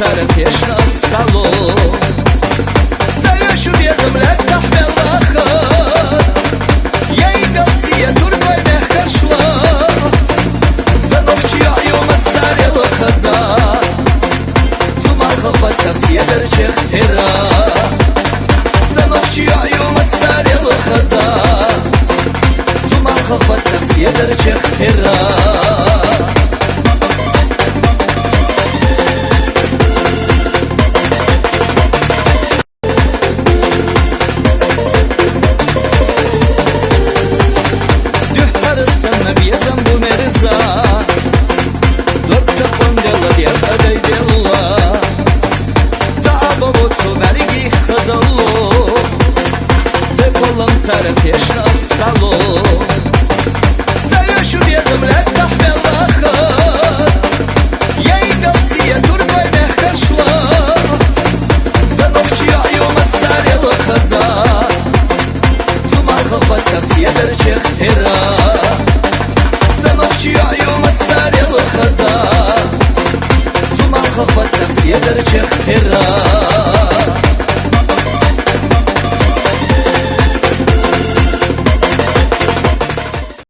تعرفيش نصطلو زي شو بيضم لك تحمل الآخر يا قصية تربي نحكر شوا زنوخشي عيوم الساري الخزار ثم الخطبة تفسية درجة اختراع زنوخشي عيوم الساري الخزار ثم الخطبة تفسية درجة اختراع Sana biyazam bu merza Dok sapon dela diaz aday dela Zaabo botu mergi khazalo Se kolam taraf yeshna stalo Zayo shu biyazam lek tahmel akhar Yay gavsiya turboy mehkar shla Zanofchi ayom assar el khazar Tuma khalbat tavsiya darche ikhtira عيوم الساري الخزار ثم الخطبة النفسية درجة اختراع